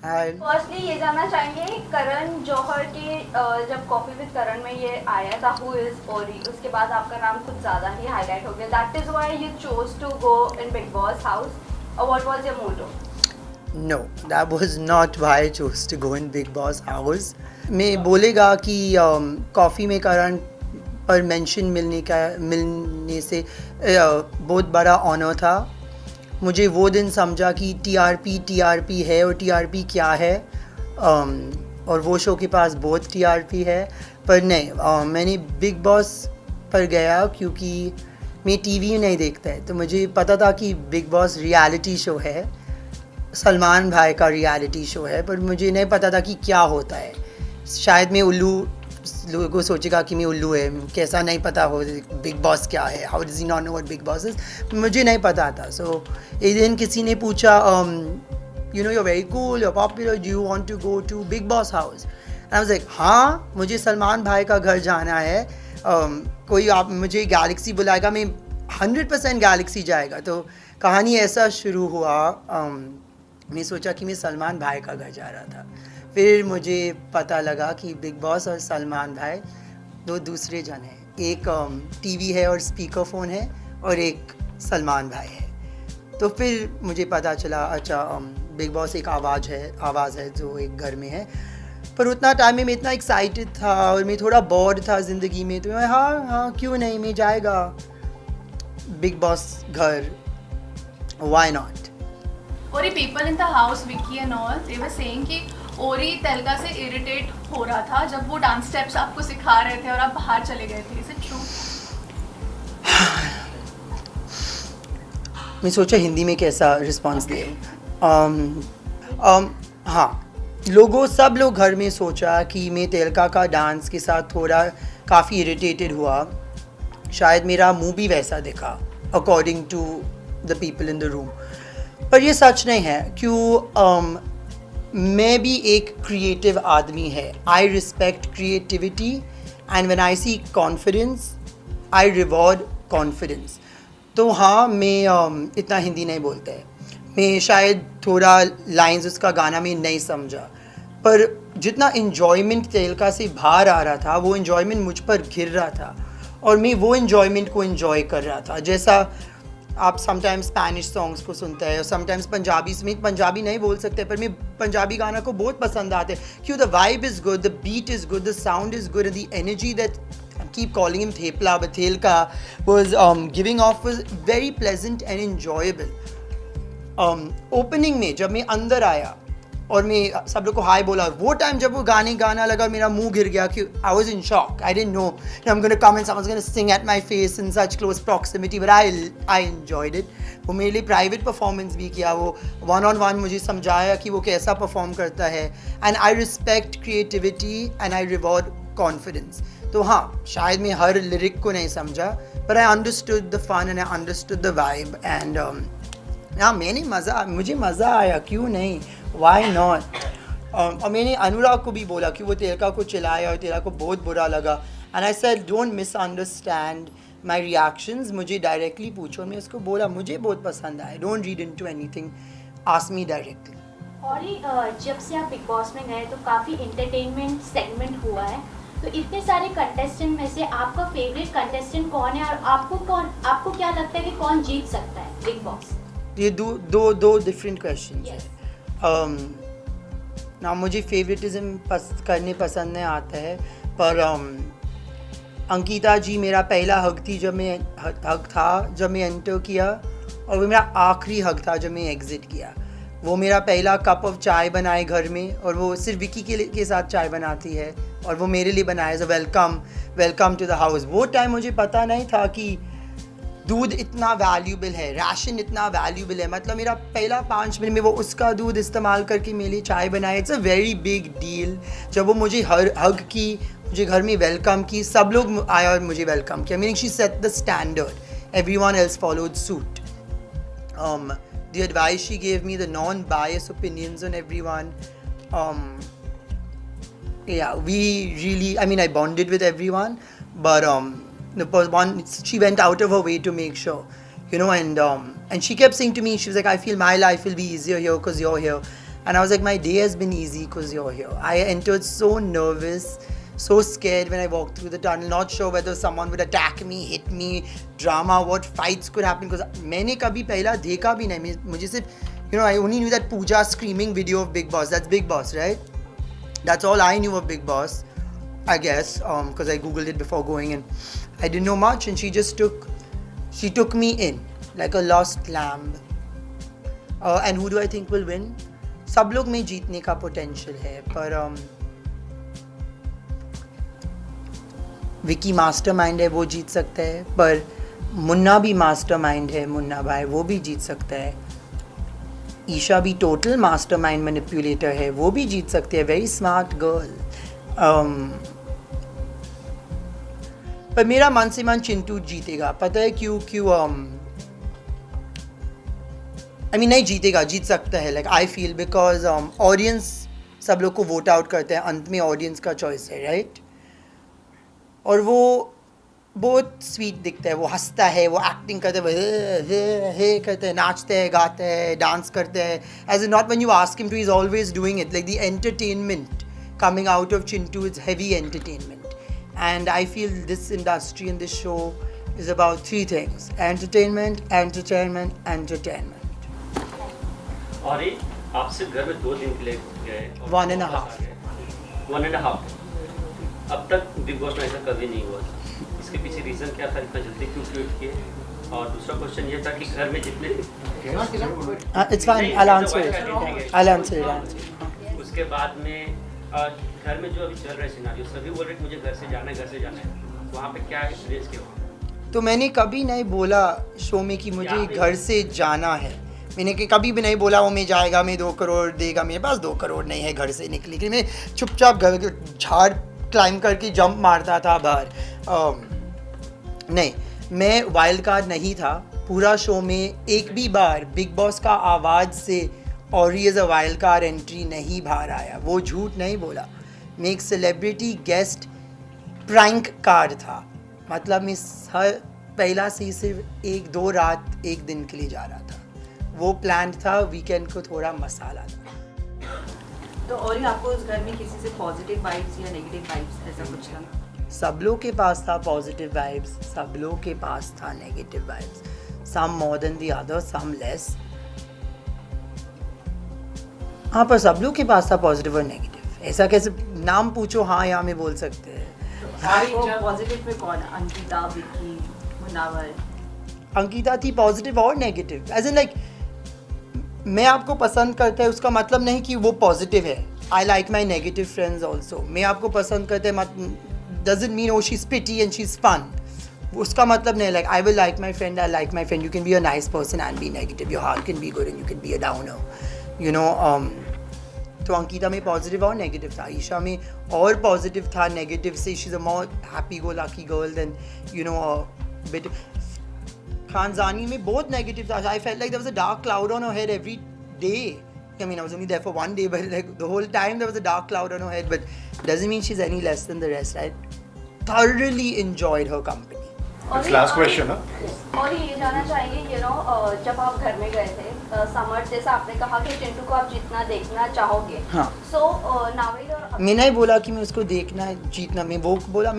And firstly ये जानना चाहेंगे करण जौहर की जब कॉफी विद करण में ये आया था हु इज ओरी, उसके बाद आपका नाम कुछ ज़्यादा ही हाईलाइट हो गया. That is why you chose to go in Bigg Boss house, और what was your motto? no, that was not why I chose to go in Big Boss house. मैं बोलेगा कि कॉफ़ी में करण पर मेंशन मिलने से बहुत बड़ा ऑनर था. मुझे वो दिन समझा कि टीआरपी है और टीआरपी क्या है. और वो शो के पास बहुत टीआरपी है. पर नहीं, मैंने बिग बॉस पर गया क्योंकि मैं टीवी नहीं देखता है, तो मुझे पता था कि बिग बॉस रियलिटी शो है, सलमान भाई का रियलिटी शो है, पर मुझे नहीं पता था कि क्या होता है. शायद मैं उल्लू, लोगों को सोचेगा कि मैं उल्लू है, कैसा नहीं पता हो बिग बॉस क्या है, how does he not know what big boss is. मुझे नहीं पता था. सो एक दिन किसी ने पूछा, you know, you are very cool, you are popular, do you want to go to Bigg Boss house? And I was like, हाँ, मुझे सलमान भाई का घर जाना है. कोई आप मुझे गैलेक्सी बुलाएगा, मैं 100% गैलेक्सी जाएगा. तो कहानी ऐसा शुरू हुआ. मैं सोचा कि मैं सलमान भाई का घर जा रहा था. फिर मुझे पता लगा कि बिग बॉस और सलमान भाई दो दूसरे जन हैं. एक टीवी है और स्पीकर फ़ोन है, और एक सलमान भाई है. तो फिर मुझे पता चला, अच्छा, बिग बॉस एक आवाज़ है जो एक घर में है. पर उतना टाइम में मैं इतना एक्साइटेड था और मैं थोड़ा बोर्ड था ज़िंदगी में, तो मैं हाँ क्यों नहीं, मैं जाएगा बिग बॉस घर, why not. Ori, people in the house, Vicky and all, they were saying कि ओरी तेलका से इरिटेट हो रहा था जब वो डांस स्टेप्स आपको सिखा रहे थे और आप बाहर चले गए थे. Is it true? मैं सोचा हिंदी में कैसा रिस्पॉन्स दे. हाँ, सब लोग घर में सोचा कि मैं तेलका का डांस के साथ थोड़ा काफ़ी इरिटेटेड हुआ. शायद मेरा मुंह भी वैसा दिखा according to the people in the room. पर ये सच नहीं है. क्यों? मैं भी एक क्रिएटिव आदमी है. I respect creativity, and when I see confidence I reward confidence. तो हाँ, मैं इतना हिंदी नहीं बोलता है. मैं शायद थोड़ा लाइंस उसका गाना में नहीं समझा, पर जितना इन्जॉयमेंट तेलका से बाहर आ रहा था, वो इन्जॉयमेंट मुझ पर गिर रहा था, और मैं वो इन्जॉयमेंट को इन्जॉय कर रहा था. जैसा आप समटाइम्स स्पैनिश सॉन्ग्स को सुनते हैं और समटाइम्स पंजाबी. में पंजाबी नहीं बोल सकते, पर मैं पंजाबी गाना को बहुत पसंद आते हैं. क्यों? The vibe is good, the beat is good, the sound is good, the energy that keep calling him Thepla, but Thelka was giving off was very pleasant and enjoyable. Opening में जब मैं अंदर आया और मैं सब लोग को हाय बोला, वो टाइम जब वो गाना लगा, मेरा मुंह गिर गया कि I was in shock. I didn't know that I'm going to come and someone's going to sing at my face in such close proximity, but I enjoyed it. वो मेरे लिए प्राइवेट परफॉर्मेंस भी किया, वो one-on-one मुझे समझाया कि वो कैसा परफॉर्म करता है. And I respect creativity and I reward confidence. तो हाँ, शायद मैं हर लिरिक को नहीं समझा, पर I understood the fun and I understood the vibe. And हाँ, मुझे मज़ा आया. क्यों नहीं, वाई नॉट. और मैंने अनुराग को भी बोला कि वो तेलका को चिल्लाया और तेलका को बहुत बुरा लगा. And I said, don't misunderstand my reactions, मुझे डायरेक्टली पूछो. मैं उसको बोला मुझे बहुत पसंद आया, don't read into anything, ask me directly. और जब से आप बिग बॉस में गए तो काफ़ी इंटरटेनमेंट सेगमेंट हुआ है, तो इतने सारे कंटेस्टेंट में से आपका फेवरेट कंटेस्टेंट कौन है, और आपको क्या लगता है कि कौन जीत सकता है बिग बॉस? ये दो डिफरेंट क्वेश्चन है. ना मुझे फेवरेटिज्म करने पसंद नहीं आता है, पर अंकिता जी मेरा पहला हक था जब मैं एंटर किया, और वो मेरा आखिरी हक था जब मैं एग्ज़िट किया. वो मेरा पहला कप ऑफ चाय बनाए घर में, और वो सिर्फ विकी के साथ चाय बनाती है, और वो मेरे लिए बनाया as a welcome to the house. वो टाइम मुझे पता नहीं था कि दूध इतना वैल्यूबल है, राशन इतना वैल्यूबल है. मतलब मेरा पहला 5 मिनट में वो उसका दूध इस्तेमाल करके मेरे लिए चाय बनाया. It's a very big deal. जब वो मुझे हग की, मुझे घर में वेलकम की, सब लोग आया और मुझे वेलकम किया. Meaning she said the standard, everyone else followed suit. The advice she gave me, the non-biased opinions on everyone. Yeah, we really, I mean, I bonded with everyone, but she went out of her way to make sure, you know, and she kept saying to me, she was like, I feel my life will be easier here because you're here. And I was like, my day has been easy because you're here. I entered so nervous, so scared when I walked through the tunnel, not sure whether someone would attack me, hit me, drama, what fights could happen, because मैंने कभी पहला देखा भी नहीं. मुझे सिर्फ, you know, I only knew that Pooja screaming video of Big Boss. That's Big Boss, right? That's all I knew of Big Boss, I guess, because I googled it before going in. I didn't know much, and she took me in like a lost lamb. And who do I think will win? सब लोग में जीतने का potential है, पर Vicky mastermind है, वो जीत सकता है. पर मुन्ना भी मास्टरमाइंड है, मुन्ना भाई, वो भी जीत सकता है. ईशा भी टोटल मास्टरमाइंड मैनिपुलेटर है, वो भी जीत सकती है. Very smart girl. पर मेरा मन से मन चिंटू जीतेगा. पता है क्यों? I mean, नहीं जीतेगा, जीत सकता है. Like I feel because audience सब लोग को वोट आउट करते हैं. अंत में ऑडियंस का चॉइस है, राइट? और वो बहुत स्वीट दिखता है, वो हंसता है, वो एक्टिंग करते हैं, हे करते हैं, नाचते हैं, गाते हैं, डांस करते हैं. As not when you ask him to, he is always doing it. Like the entertainment coming out of Chintu is heavy entertainment, and I feel this industry and this show is about three things: entertainment, entertainment, entertainment. और ये आप सिर्फ घर में 2 दिन के लिए गए, 1.5. 1.5. अब तक बिग बॉस में ऐसा कभी नहीं हुआ था. इसके पीछे रीज़न क्या था, इतना जल्दी क्यों क्रिएट किए? और दूसरा क्वेश्चन ये था कि घर में जितने It's fine. I'll answer it. उसके बाद में घर में जो अभी चल रहे सिनारियो, सभी बोल रहे कि मुझे घर से जाना है. वहाँ पे क्या एक्सपीरियंस किया? तो मैंने कभी नहीं बोला शो में कि मुझे घर से जाना है. मैंने कभी भी नहीं बोला वो मैं जाएगा, मैं 2 करोड़ देगा. मेरे पास 2 करोड़ नहीं है घर से निकलने के लिए. मैं चुपचाप घर के झाड़ क्लाइंब करके जंप मारता था बाहर. नहीं, मैं वाइल्ड कार्ड नहीं था. पूरा शो में एक भी बार बिग बॉस का आवाज़ से और ही as a wild card entry नहीं बाहर आया. वो झूठ नहीं बोला. मैं एक सेलिब्रिटी गेस्ट प्रैंक कार्ड था. मतलब मैं पहला से सिर्फ 1-2 रात 1 दिन के लिए जा रहा था. वो प्लान था. वीकेंड को थोड़ा मसाला था. तो और ही आपको उस घर में किसी से पॉजिटिव वाइब्स या नेगेटिव वाइब्स ऐसा कुछ लगा? सब लोग के पास था पॉजिटिव वाइब्स, सब लोग के पास था negative vibes. Some more than the other, some less. हाँ, पर सब लोग के पास था पॉजिटिव और नेगेटिव. ऐसा कैसे नाम पूछो हाँ या में बोल सकते हैं. आपको पॉजिटिव में कौन? अंकिता, विक्की, मुन्नावर? अंकिता थी पॉजिटिव और नेगेटिव. एज इन लाइक मैं आपको पसंद करता है उसका मतलब नहीं कि वो पॉजिटिव है. I like my negative friends also. मैं आपको पसंद करते हैं doesn't mean oh she is pretty and she is fun. उसका मतलब नहीं. Like I will like my friend, I like my friend. You can be a nice person and be negative. Your heart can be good and you can be a downer, you know. तो अंकिता में positive और negative था. ईशा में और positive था. Negative से she is a more happy go lucky girl than you know bit. खानजानी में बहुत नेगेटिव था. I felt like there was a dark cloud on her head every day. I mean, I was only there for 1 day, but like the whole time there was a dark cloud on her head. But doesn't mean she's any less than the rest. I thoroughly enjoyed her company. It's last question, huh? और ये जानना चाहेंगे, you know, जब आप घर में गए थे, समर जैसा आपने कहा कि चिंटू को आप जितना देखना चाहोगे. हाँ. So नावेद और मैं नहीं बोला कि मैं उसको देखना है, जीतना. मैं बोला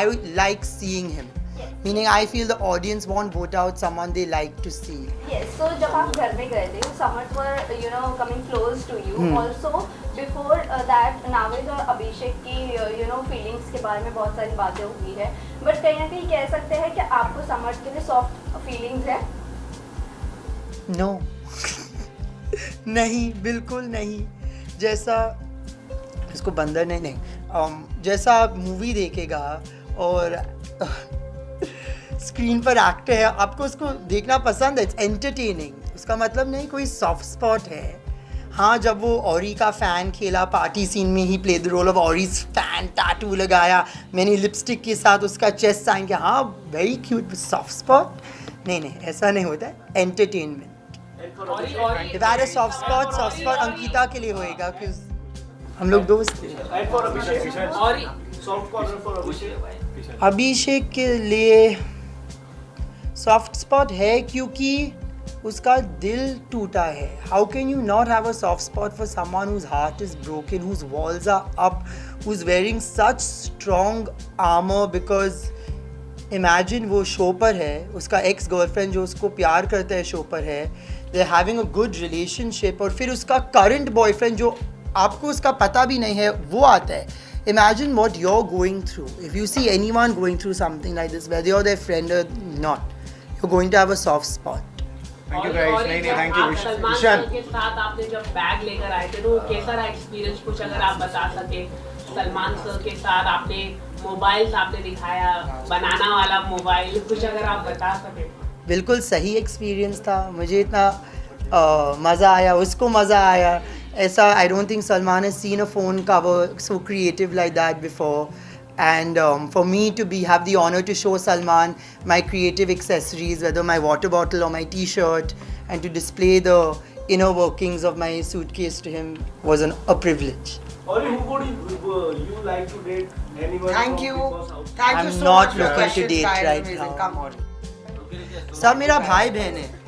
I would like seeing him. Meaning I feel the audience won't vote out someone they like to see. Yes, so जब आप घर में गए थे, Samar were, you know, coming close to you. Also, before that, Naved और अभिषेक की, you know, feelings के बारे में बहुत सारी बातें हुई है. But कहीं ना कहीं कह सकते हैं कि आपको समर के लिए soft feelings है? No. नहीं, बिल्कुल नहीं. जैसा इसको बंदर नहीं. जैसा आप मूवी देखेगा और स्क्रीन पर एक्टर है, आपको उसको देखना पसंद है. It's entertaining. उसका मतलब नहीं कोई सॉफ्ट स्पॉट है. हाँ, जब वो ऑरी का फ़ैन खेला पार्टी सीन में, he play the role of Orry's fan, tattoo लगाया, मैंने लिपस्टिक के साथ उसका चेस्ट साइन किया. हाँ, वेरी क्यूट. सॉफ्ट स्पॉट नहीं, ऐसा नहीं होता है. Entertainment. If I had a soft spot Ankita के लिए होएगा क्योंकि हम लोग दोस्त थे. अभिषेक के लिए सॉफ्ट स्पॉट है क्योंकि उसका दिल टूटा है. How can you not have a soft spot for someone whose heart is broken, whose walls are up, who's wearing such strong armor? Because imagine वो शो पर है, उसका एक्स गर्लफ्रेंड जो उसको प्यार करता है शो पर है, they're having a good relationship, और फिर उसका करंट बॉयफ्रेंड जो आपको उसका पता भी नहीं है वो आता है. Imagine what you're going through. If you see anyone going through something like this, whether you're their friend or not, you're going to have a soft spot. Thank you guys. नहीं नहीं, thank you. Salman Ishan. Sir के साथ आपने जब bag लेकर आए थे तो वो कैसा रहा एक्सपीरियंस, कुछ अगर आप बता सके. सलमान सर के साथ आपने मोबाइल्स आपने दिखाया, बनाना वाला मोबाइल, कुछ अगर आप बता सके. बिल्कुल सही एक्सपीरियंस था. मुझे इतना मज़ा आया, उसको मज़ा आया. ऐसा I don't think Salman has seen a phone cover so creative like that before. And for me to have the honor to show Salman my creative accessories, whether my water bottle or my t-shirt, and to display the inner workings of my suitcase to him was a privilege. Ori, who would you like to date? Anyone? Thank from you. Bigg Boss house? I'm not looking to date right now. Come on. सब मेरा भाई बहन है.